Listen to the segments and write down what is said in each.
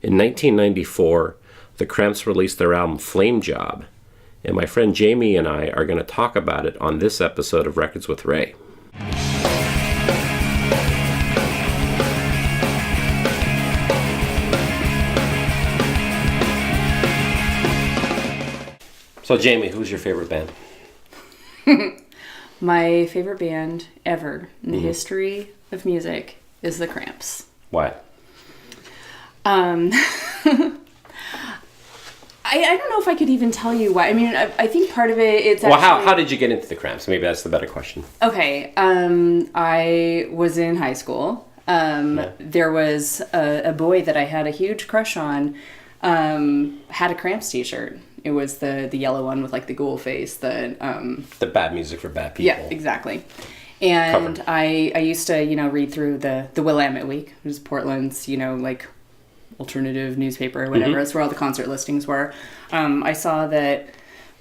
In 1994, the Cramps released their album Flamejob, and my friend Jamie and I are going to talk about it on this episode of Records with Ray. So Jamie, who's your favorite band? My favorite band ever in the history of music is the Cramps. Why? I don't know if I could even tell you why. I mean, I think part of it's actually... Well, how did you get into the Cramps? Maybe that's the better question. Okay. I was in high school. There was a boy that I had a huge crush on, had a Cramps t-shirt. It was the yellow one with like the ghoul face. The bad music for bad people. Yeah, exactly. And I used to, read through the Willamette Week, which is Portland's, like alternative newspaper or whatever. That's where all the concert listings were. I saw that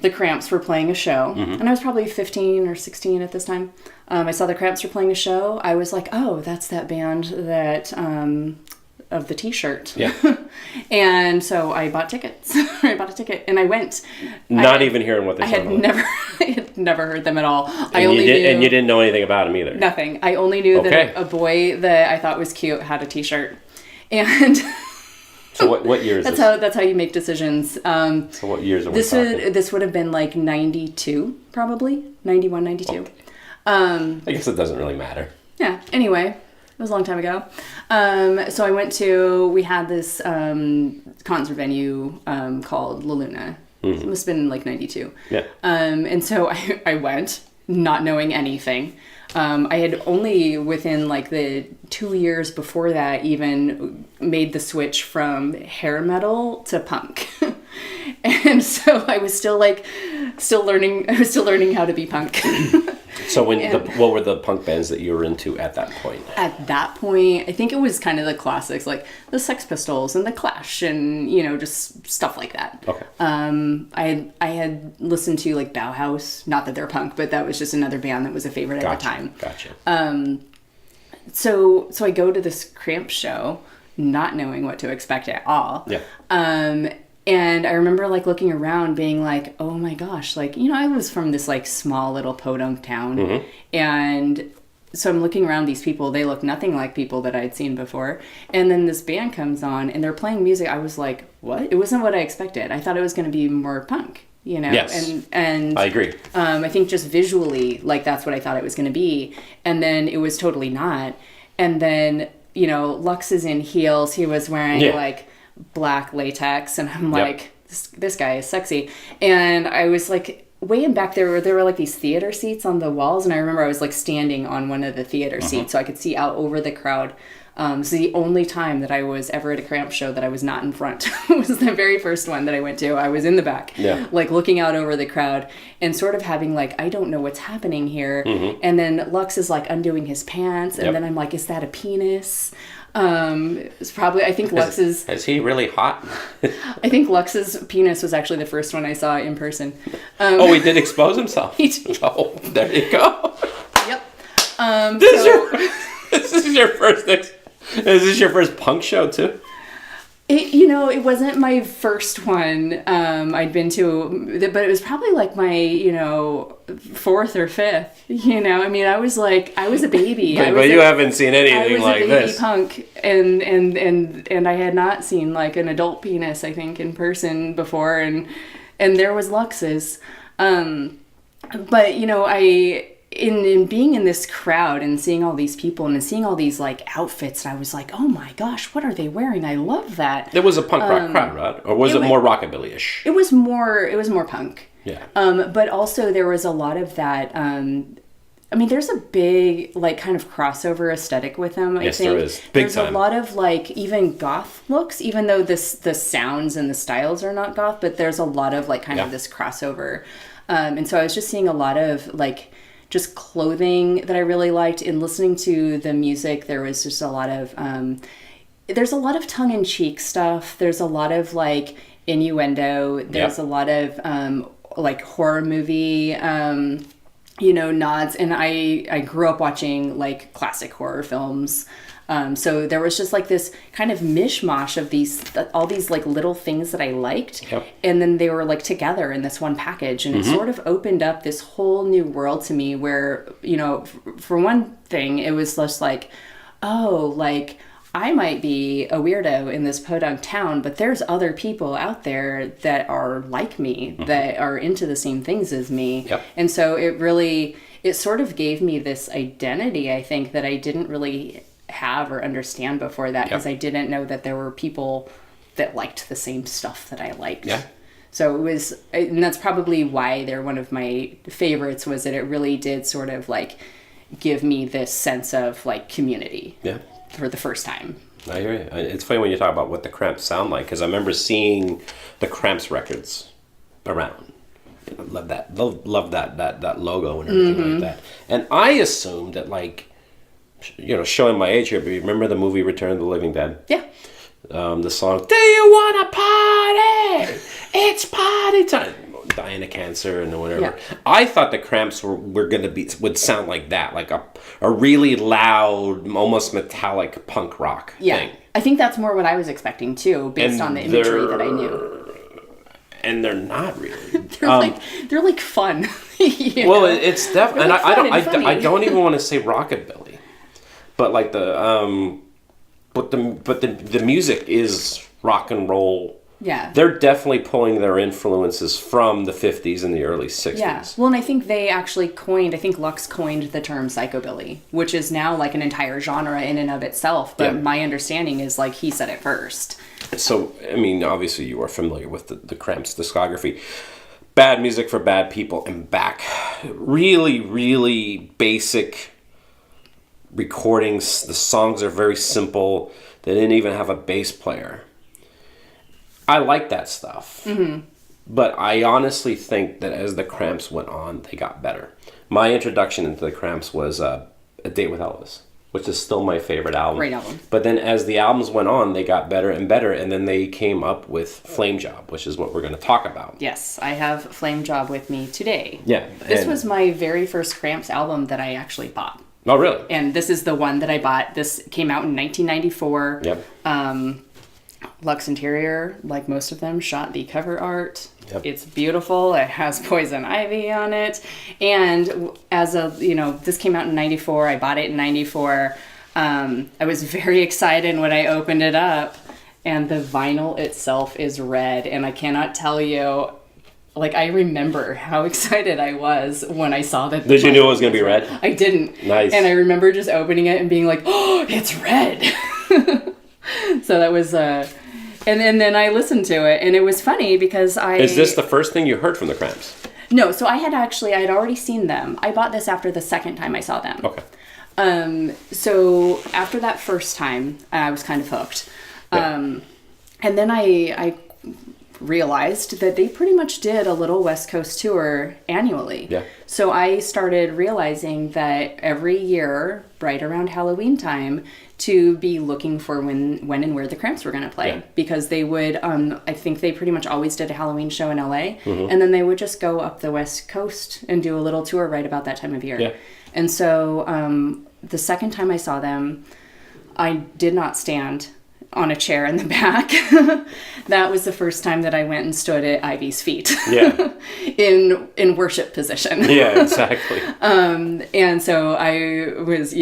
the Cramps were playing a show, and I was probably 15 or 16 at this time. I saw the Cramps were playing a show. I was like, oh, that's that band that... of the t-shirt. Yeah. And so I bought tickets. I bought a ticket and I went. Not even hearing what they said. I had never heard them at all. And you didn't know anything about them either. Nothing. I only knew that a boy that I thought was cute had a t-shirt. And so what year is this? That's how you make decisions. So what years are we talking? This would have been like 92, probably. 91, 92. Okay. I guess it doesn't really matter. Yeah. Anyway. It was a long time ago. So we had this concert venue called La Luna. It must have been like 92. Yeah. And so I went, not knowing anything. I had only within like the 2 years before that even made the switch from hair metal to punk. And so I was still learning how to be punk. So what were the punk bands that you were into at that point? At that point, I think it was kind of the classics, like the Sex Pistols and the Clash, and just stuff like that. Okay. I had listened to like Bauhaus, not that they're punk, but that was just another band that was a favorite at the time. Gotcha. So I go to this Cramps show, not knowing what to expect at all. Yeah. And I remember like looking around being like, oh my gosh, like, I was from this like small little podunk town. And so I'm looking around these people, they look nothing like people that I'd seen before. And then this band comes on and they're playing music. I was like, what? It wasn't what I expected. I thought it was going to be more punk, Yes. And I agree. I think just visually, like that's what I thought it was going to be. And then it was totally not. And then, Lux is in heels. He was wearing like black latex, and I'm like, this guy is sexy. And I was like, way in back there were like these theater seats on the walls, and I remember I was like standing on one of the theater seats so I could see out over the crowd. So the only time that I was ever at a Cramps show that I was not in front was the very first one that I went to. I was in the back, like looking out over the crowd and sort of having like, I don't know what's happening here. And then Lux is like undoing his pants, and then I'm like, is that a penis? It's probably, I think Lux's... Is he really hot? I think Lux's penis was actually the first one I saw in person. He did expose himself? He did. Oh, there you go. Yep. This is your first punk show, too? It wasn't my first one I'd been to, but it was probably like my, fourth or fifth, I mean, I was a baby. But you haven't seen anything like this. I was a baby punk, and I had not seen like an adult penis, I think, in person before, and there was Lux's. But, in being in this crowd and seeing all these people and seeing all these like outfits, I was like, oh my gosh, what are they wearing? I love that. It was a punk rock crowd, right? Or was it more rockabilly-ish? It was more punk. Yeah. But also there was a lot of that, there's a big like kind of crossover aesthetic with them. Yes, there is. Big time. There's a lot of like even goth looks, even though the sounds and the styles are not goth, but there's a lot of like kind of this crossover. And so I was just seeing a lot of like just clothing that I really liked. In listening to the music, there was just a lot of there's a lot of tongue-in-cheek stuff. There's a lot of like innuendo. There's a lot of like horror movie nods. And I grew up watching like classic horror films. So there was just like this kind of mishmash of all these like little things that I liked. Yep. And then they were like together in this one package. And it sort of opened up this whole new world to me where, you know, for one thing, it was just like, oh, like I might be a weirdo in this podunk town, but there's other people out there that are like me, that are into the same things as me. Yep. And so it sort of gave me this identity, I think, that I didn't really have or understand before that, because I didn't know that there were people that liked the same stuff that I liked. Yeah. So it was, and that's probably why they're one of my favorites, was that it really did sort of like give me this sense of like community. Yeah. For the first time. I hear you. It's funny when you talk about what the Cramps sound like, because I remember seeing the Cramps records around. I love that. Love that logo and everything like that. And I assumed that, like, you know, showing my age here, but you remember the movie Return of the Living Dead? Yeah. The song, "Do you want to party? It's party time." Dying of cancer and whatever. Yeah. I thought the Cramps would sound like that, like a really loud, almost metallic punk rock thing. I think that's more what I was expecting too, based on the imagery that I knew. And they're not really. They're like fun. Well, it's definitely, and funny. I don't even want to say rockabilly, but like the music is rock and roll. Yeah. They're definitely pulling their influences from the 50s and the early 60s. Yeah. Well, and I think they actually Lux coined the term psychobilly, which is now like an entire genre in and of itself. But my understanding is like he said it first. So, I mean, obviously you are familiar with the Cramps discography. Bad music for bad people and back. Really, really basic recordings. The songs are very simple. They didn't even have a bass player. I like that stuff. But I honestly think that as the Cramps went on, they got better. My introduction into the Cramps was A Date with Elvis, which is still my favorite album. Great album. But then as the albums went on, they got better and better, and then they came up with Flamejob, which is what we're going to talk about. Yes, I have Flamejob with me today. Yeah. This was my very first Cramps album that I actually bought. Oh, really? And this is the one that I bought. This came out in 1994. Yep. Lux Interior, like most of them, shot the cover art. Yep. It's beautiful. It has Poison Ivy on it. And this came out in 94. I bought it in 94. I was very excited when I opened it up. And the vinyl itself is red. And I cannot tell you, like, I remember how excited I was when I saw that. Did you know it was going to be red? I didn't. Nice. And I remember just opening it and being like, oh, it's red. So that was, and then I listened to it, and it was funny because Is this the first thing you heard from the Cramps? No, so I had already seen them. I bought this after the second time I saw them. Okay. So after that first time, I was kind of hooked. Yeah. And then I realized that they pretty much did a little West Coast tour annually. Yeah. So I started realizing that every year, right around Halloween time, to be looking for when and where the Cramps were going to play. Yeah. Because they would, I think they pretty much always did a Halloween show in LA. And then they would just go up the West Coast and do a little tour right about that time of year. Yeah. And so the second time I saw them, I did not stand on a chair in the back. That was the first time that I went and stood at Ivy's feet. Yeah. in worship position. Yeah, exactly. And so I was,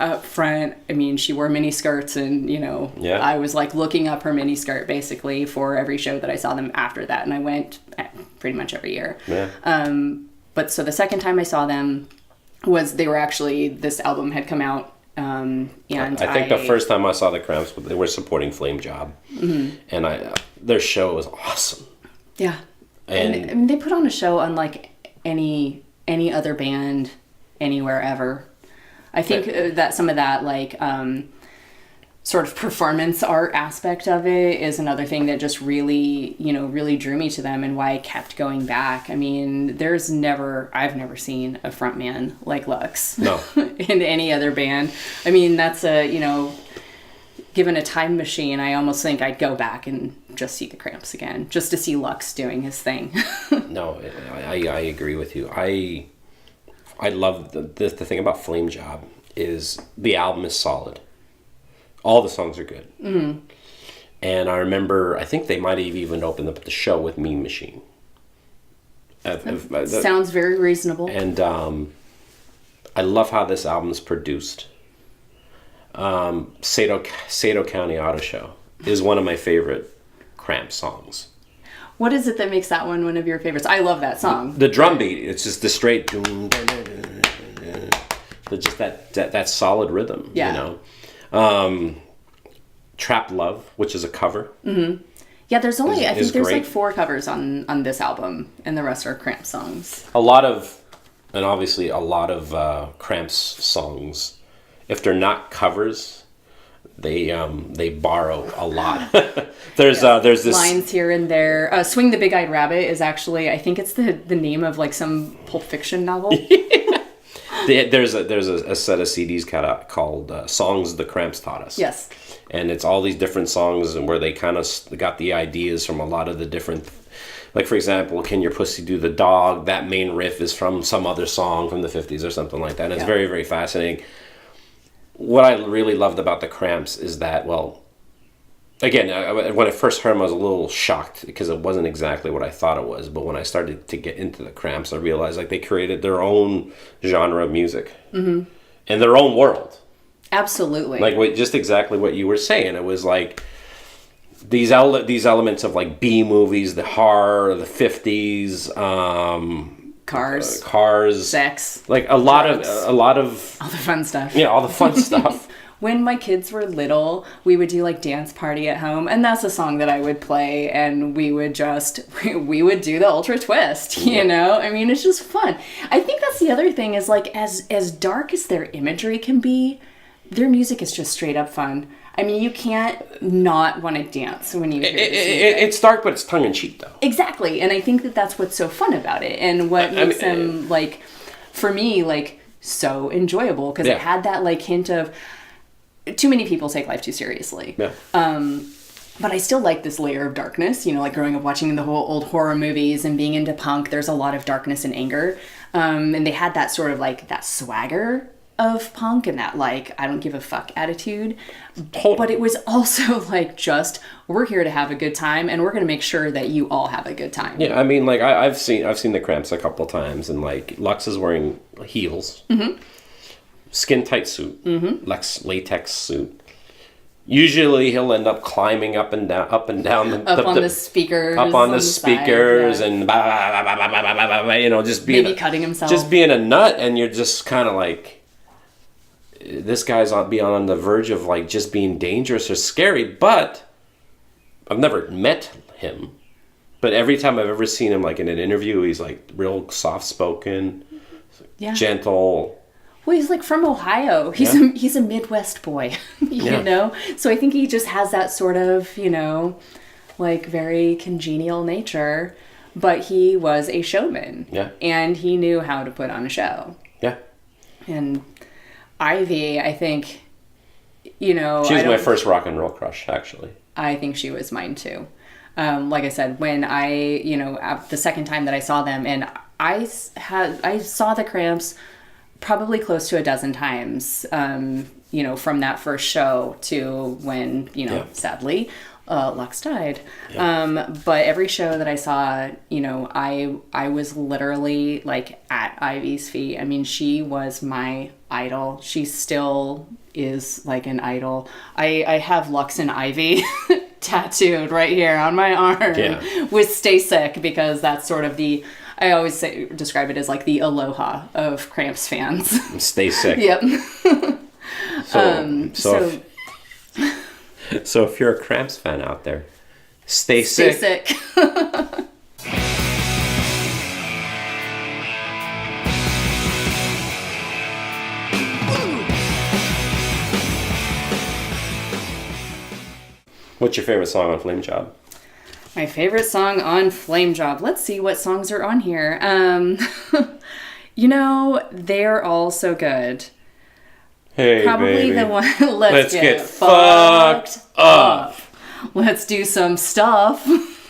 up front. I mean, she wore mini skirts and, Yeah. I was like looking up her mini skirt basically for every show that I saw them after that. And I went pretty much every year. Yeah. But so the second time I saw them this album had come out. And I think the first time I saw the Cramps, they were supporting Flamejob, and their show was awesome. Yeah, and I mean, they put on a show unlike any other band anywhere ever. I think that some of that sort of performance art aspect of it is another thing that just really drew me to them and why I kept going back. I mean, I've never seen a frontman like Lux. No. In any other band. I mean, that's given a time machine, I almost think I'd go back and just see the Cramps again, just to see Lux doing his thing. No, I agree with you. I love the thing about Flamejob is the album is solid. All the songs are good. Mm-hmm. And I remember, I think they might have even opened up the show with Mean Machine. Sounds very reasonable. And I love how this album's produced. Sato County Auto Show is one of my favorite Cramps songs. What is it that makes that one of your favorites? I love that song. The drum beat, it's just the straight, just that solid rhythm, you know. Trap Love, which is a cover. Mm-hmm. Yeah, there's only, I think there's great. Like 4 covers on this album, and the rest are Cramps songs. Obviously a lot of Cramps songs, if they're not covers, they borrow a lot. There's this lines here and there. Swing the Big-Eyed Rabbit is actually, I think it's the name of like some Pulp Fiction novel. There's a set of CDs called Songs the Cramps Taught Us. Yes. And it's all these different songs and where they kind of got the ideas from a lot of the different, like for example, Can Your Pussy Do the Dog? That main riff is from some other song from the 50s or something like that. And it's very, very fascinating. What I really loved about the Cramps is that, well, again, when I first heard them, I was a little shocked because it wasn't exactly what I thought it was. But when I started to get into the Cramps, I realized like they created their own genre of music and their own world. Absolutely. Like just exactly what you were saying. It was like these elements of like B movies, the horror, the 50s, cars, sex, like a lot of all the fun stuff. Yeah, all the fun stuff. When my kids were little, we would do like dance party at home, and that's a song that I would play, and we would do the ultra twist, you know? I mean, it's just fun. I think that's the other thing is like as dark as their imagery can be, their music is just straight up fun. I mean, you can't not want to dance when you hear this music. It's dark, but it's tongue in cheek, though. Exactly, and I think that's what's so fun about it, and what makes them like, for me, like so enjoyable because it had that like hint of. Too many people take life too seriously. Yeah. But I still like this layer of darkness, you know, like growing up watching the whole old horror movies and being into punk, there's a lot of darkness and anger. And they had that sort of like that swagger of punk and that like, I don't give a fuck attitude. But it was also like just, we're here to have a good time and we're going to make sure that you all have a good time. Yeah, I mean, like I've seen the Cramps a couple of times and like Lux is wearing heels. Mm-hmm. Skin tight suit, latex suit. Usually he'll end up climbing up and down the speakers, and bah, bah, bah, you know, just being maybe cutting himself, just being a nut, and you're just kind of like, this guy's on the verge of like just being dangerous or scary. But I've never met him, but every time I've ever seen him, like in an interview, he's like real soft spoken, gentle. Well, he's like from Ohio. He's a Midwest boy, you know? So I think he just has that sort of, you know, like very congenial nature, but he was a showman. Yeah. And he knew how to put on a show. Yeah. And Ivy, I think, you know... She was my first rock and roll crush, actually. I think she was mine too. Like I said, when the second time that I saw them, and I saw the Cramps... probably close to a dozen times, you know, from that first show to when, you know, sadly, Lux died. Yeah. But every show that I saw, you know, I was literally like at Ivy's feet. I mean, she was my idol. She still is like an idol. I have Lux and Ivy tattooed right here on my arm with Stay Sick because that's sort of the... I always describe it as like the aloha of Cramps fans. Stay sick. Yep. So if you're a Cramps fan out there, stay sick. Stay sick. What's your favorite song on Flamejob? My favorite song on Flamejob. Let's see what songs are on here. You know, they're all so good. Hey, probably baby. The one. Let's get fucked up. Let's do some stuff.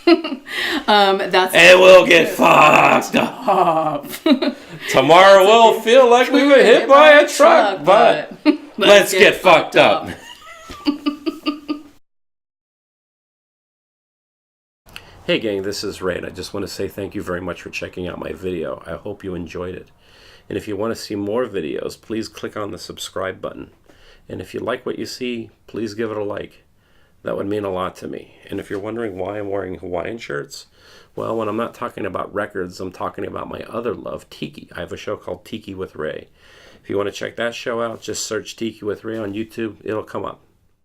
And we'll get fucked up. Tomorrow we'll feel like we were hit by a truck, but let's get fucked up. Hey gang, this is Ray, and I just want to say thank you very much for checking out my video. I hope you enjoyed it. And if you want to see more videos, please click on the subscribe button. And if you like what you see, please give it a like. That would mean a lot to me. And if you're wondering why I'm wearing Hawaiian shirts, well, when I'm not talking about records, I'm talking about my other love, Tiki. I have a show called Tiki with Ray. If you want to check that show out, just search Tiki with Ray on YouTube. It'll come up.